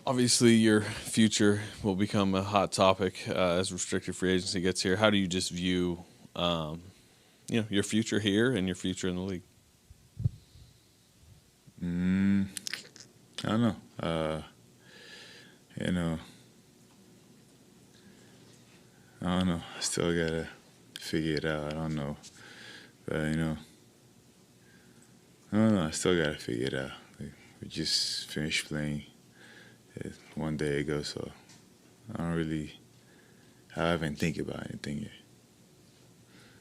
Obviously, your future will become a hot topic as restricted free agency gets here. How do you just view, your future here and your future in the league? Mm, I don't know. You know, I don't know. I still gotta figure it out. I don't know, but I don't know. I still gotta figure it out. Like, we just finished playing one day ago, so I don't really. I haven't think about anything yet.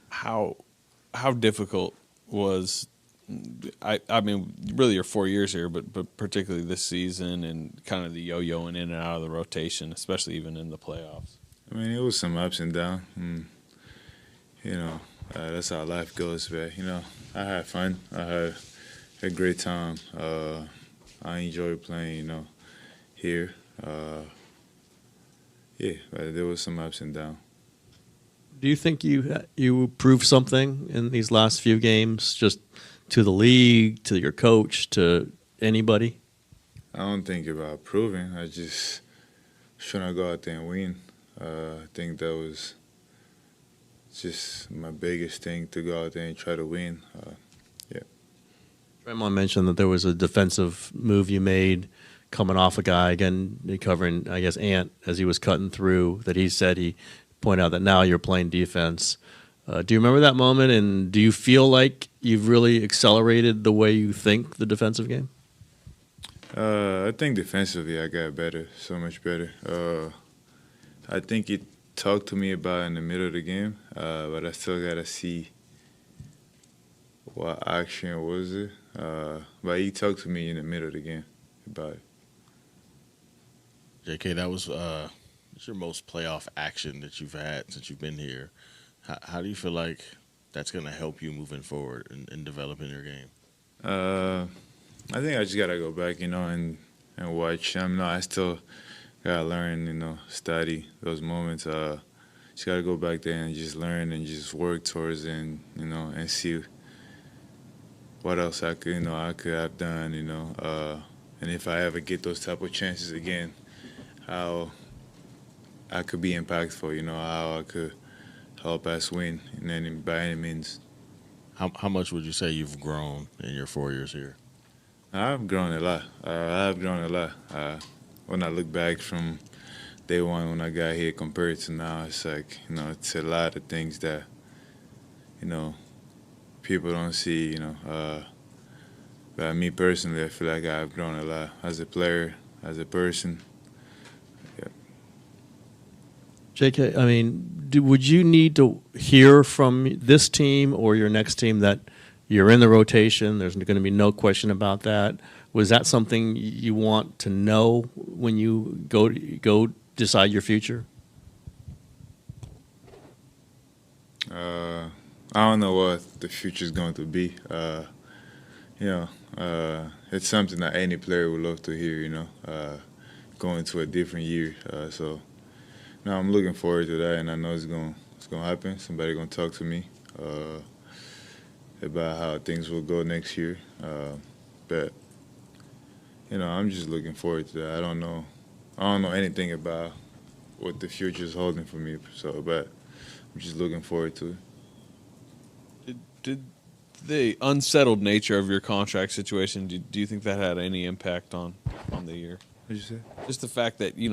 How how difficult was I mean really your 4 years here, but particularly this season and kind of the yo-yoing in and out of the rotation, especially even in the playoffs. I mean, it was some ups and downs. You know, that's how life goes. But I had fun. I had a great time. I enjoy playing. Here. Yeah, but there was some ups and downs. Do you think you proved something in these last few games, just to the league, to your coach, to anybody? I don't think about proving. I just trying to go out there and win. I think that was just my biggest thing to go out there and try to win. Yeah. Draymond mentioned that there was a defensive move you made coming off a guy, again, covering, I guess, Ant as he was cutting through, that he said he pointed out that now you're playing defense. Do you remember that moment, and do you feel like you've really accelerated the way you think the defensive game? I think defensively I got better, so much better. I think he talked to me about it in the middle of the game, but I still gotta see what action was it. But he talked to me in the middle of the game about it. JK, that was it's your most playoff action that you've had since you've been here. How do you feel like that's going to help you moving forward in developing your game? I think I just gotta go back, and watch. I still gotta learn, study those moments. Just gotta go back there and just learn and just work towards it, and see what else I could have done, and if I ever get those type of chances again, how I could be impactful, how I could help us win, by any means. How much would you say you've grown in your 4 years here? I've grown a lot. I've grown a lot. When I look back from day one when I got here compared to now, it's like, it's a lot of things that, you know, people don't see, But me personally, I feel like I've grown a lot as a player, as a person. Yeah. JK, I mean, would you need to hear from this team or your next team that you're in the rotation? There's going to be no question about that. Was that something you want to know when you go decide your future? I don't know what the future is going to be. It's something that any player would love to hear, going to a different year. So now I'm looking forward to that, and I know it's going to happen. Somebody going to talk to me about how things will go next year. But I'm just looking forward to that. I don't know anything about what the future is holding for me. But I'm just looking forward to it. Did the unsettled nature of your contract situation, do you think that had any impact on the year? What'd you say? Just the fact that, you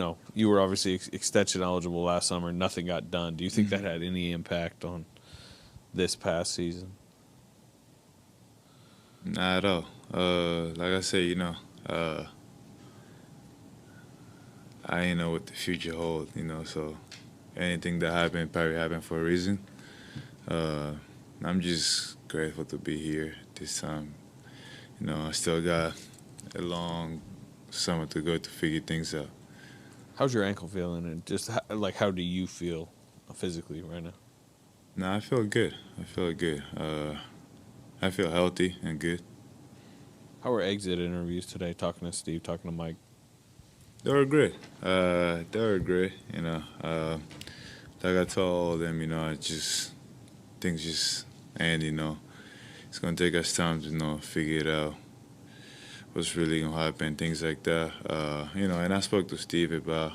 were obviously extension eligible last summer, nothing got done. Do you think that had any impact on this past season? Not at all. Like I say, I ain't know what the future holds, so anything that happened probably happened for a reason. I'm just grateful to be here this time. I still got a long summer to go to figure things out. How's your ankle feeling, and just how do you feel physically right now? Nah, I feel good. I feel good. I feel healthy and good. How were exit interviews today? Talking to Steve, talking to Mike. They were great. They were great. Like I told them, things just end. It's gonna take us time to figure it out what's really gonna happen, things like that. And I spoke to Steve about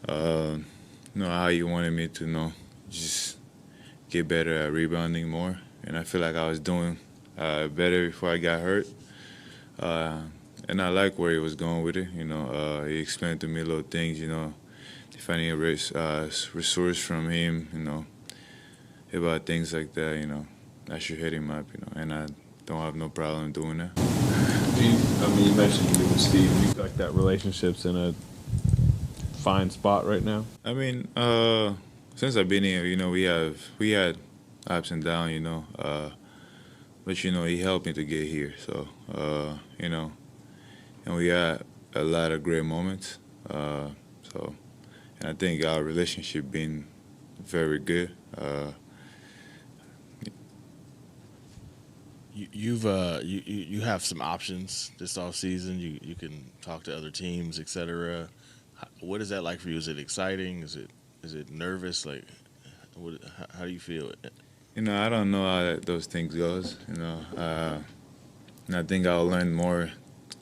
how he wanted me to just get better at rebounding more, and I feel like I was doing better before I got hurt. And I like where he was going with it. He explained to me little things. If I need a resource from him, about things like that, I should hit him up, and I don't have no problem doing that. You mentioned you and Steve. Do you feel like that relationship's in a fine spot right now? Since I've been here, we had ups and downs, but he helped me to get here. So, and we had a lot of great moments. And I think our relationship been very good. You have some options this off season. You can talk to other teams, etc. What is that like for you? Is it exciting? Is it nervous? Like, how do you feel? I don't know how those things goes. And I think I'll learn more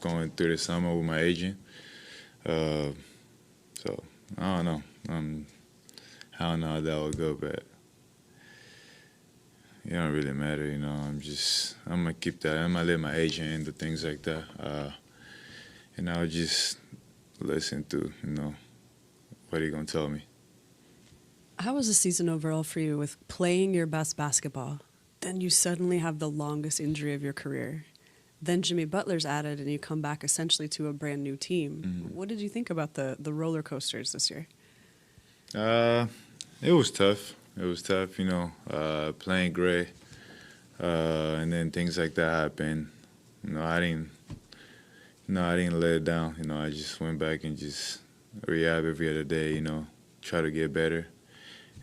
going through the summer with my agent. So I don't know. I don't know how that will go, but it don't really matter. I'm gonna keep that. I'm gonna let my agent handle things like that. And I'll just listen to what he gonna tell me. How was the season overall for you with playing your best basketball? Then you suddenly have the longest injury of your career. Then Jimmy Butler's added, and you come back essentially to a brand new team. Mm-hmm. What did you think about the roller coasters this year? It was tough. It was tough, playing great, and then things like that happened. I didn't let it down. I just went back and just rehab every other day. Try to get better,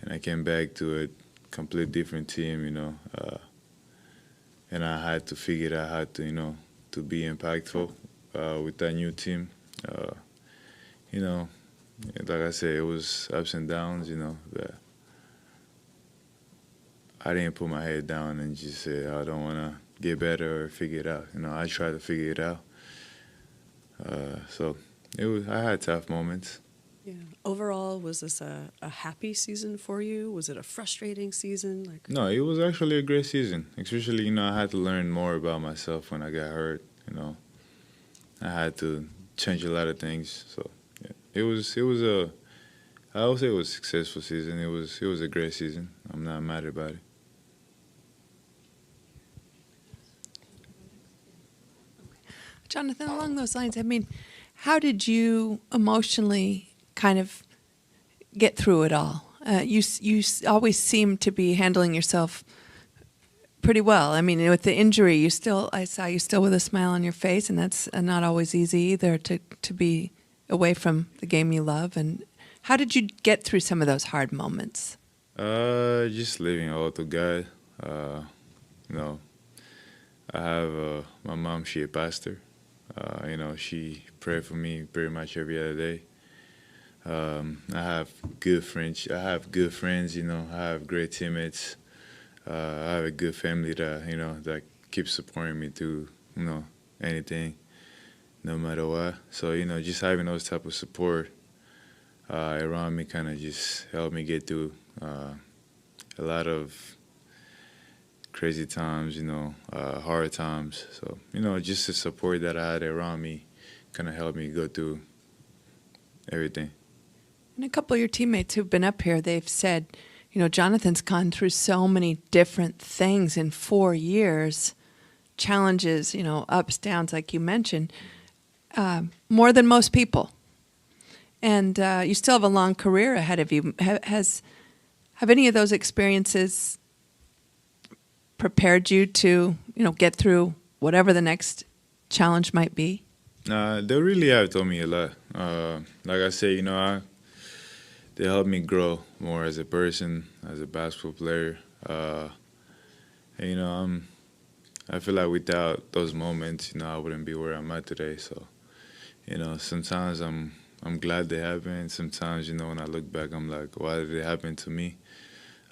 and I came back to a complete different team. And I had to figure out how to, to be impactful with that new team. Like I said, it was ups and downs, but I didn't put my head down and just say, I don't want to get better or figure it out. I tried to figure it out. So I had tough moments. Yeah. Overall, was this a happy season for you? Was it a frustrating season? No, it was actually a great season. Especially, I had to learn more about myself when I got hurt. I had to change a lot of things. So yeah, I would say it was a successful season. It was a great season. I'm not mad about it. Jonathan, along those lines, how did you emotionally kind of get through it all? You always seem to be handling yourself pretty well. With the injury, I saw you still with a smile on your face, and that's not always easy either to be away from the game you love. And how did you get through some of those hard moments? Just leaving all to God. I have my mom. She a pastor. She prayed for me pretty much every other day. I have good friends. I have great teammates. I have a good family that keeps supporting me through, anything, no matter what. So, just having those type of support around me kind of just helped me get through a lot of crazy times, hard times. So, just the support that I had around me kind of helped me go through everything. And a couple of your teammates who've been up here, they've said, Jonathan's gone through so many different things in 4 years, challenges, ups, downs, like you mentioned, more than most people. And you still have a long career ahead of you. Have any of those experiences prepared you to, get through whatever the next challenge might be? They really have taught me a lot. Like I said, they helped me grow more as a person, as a basketball player. And, I feel like without those moments, I wouldn't be where I'm at today. So, sometimes I'm glad they happened. Sometimes, when I look back, I'm like, why did it happen to me?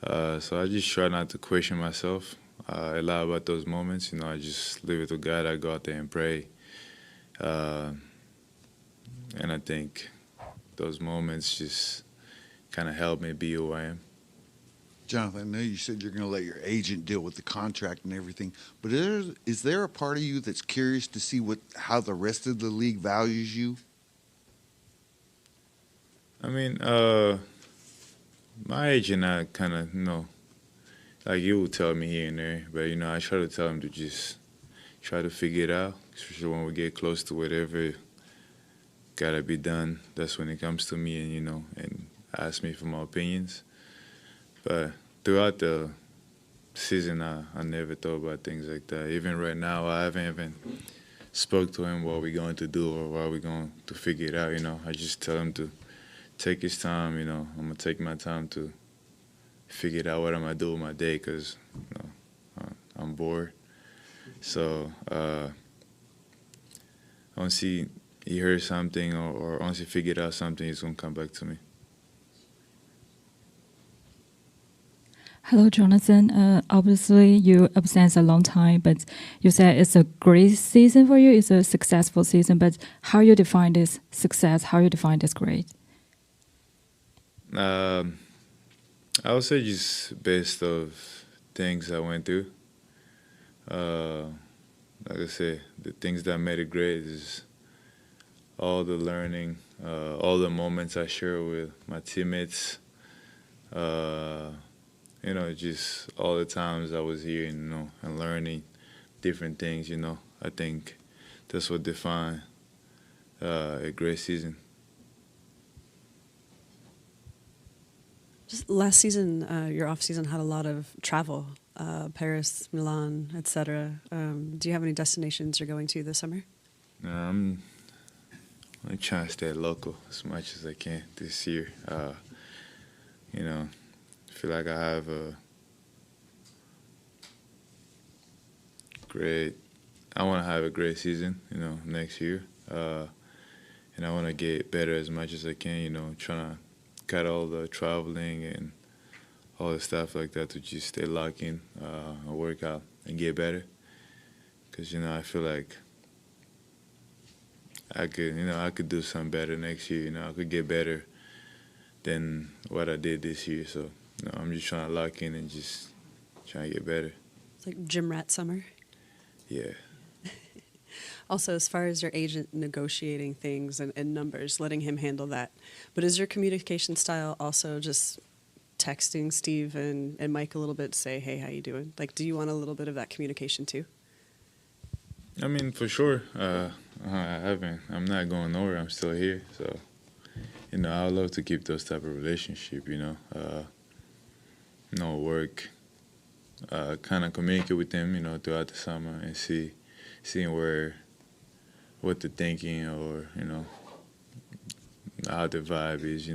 So I just try not to question myself a lot about those moments. I just leave it to God. I go out there and pray Uh, and I think those moments just kind of helped me be who I am. Jonathan, I know you said you're going to let your agent deal with the contract and everything, but is there a part of you that's curious to see how the rest of the league values you? I mean, my agent, I kind of, like you will tell me here and there, but, I try to tell him to just try to figure it out, especially when we get close to whatever got to be done. That's when it comes to me and ask me for my opinions. But throughout the season, I never thought about things like that. Even right now, I haven't even spoke to him what we're going to do or what we're going to figure it out, I just tell him to take his time, I'm going to take my time to figure out what I'm going to do with my day because, I'm bored. So once he heard something or once he figured out something, he's going to come back to me. Hello, Jonathan. Obviously, you absent a long time, but you said it's a great season for you. It's a successful season. But how you define this success? How you define this great? I would say just based of things I went through. Like I said, the things that made it great is all the learning, all the moments I share with my teammates. Just all the times I was here, and learning different things, I think that's what defined a great season. Just last season, your off season had a lot of travel, Paris, Milan, etc. Do you have any destinations you're going to this summer? I'm trying to stay local as much as I can this year. I feel like I have I want to have a great season, next year. And I want to get better as much as I can, trying to cut all the traveling and all the stuff like that to just stay locked in and work out and get better. Because, I feel like I could do something better next year. I could get better than what I did this year. So, I'm just trying to lock in and just trying to get better. It's like gym rat summer. Yeah. Also, as far as your agent negotiating things and numbers, letting him handle that. But is your communication style also just texting Steve and Mike a little bit, say, hey, how you doing? Like, do you want a little bit of that communication too? I mean, for sure. I haven't. I'm not going nowhere. I'm still here. So, I would love to keep those type of relationship, work, kind of communicate with them, throughout the summer and seeing what they're thinking or, how the vibe is,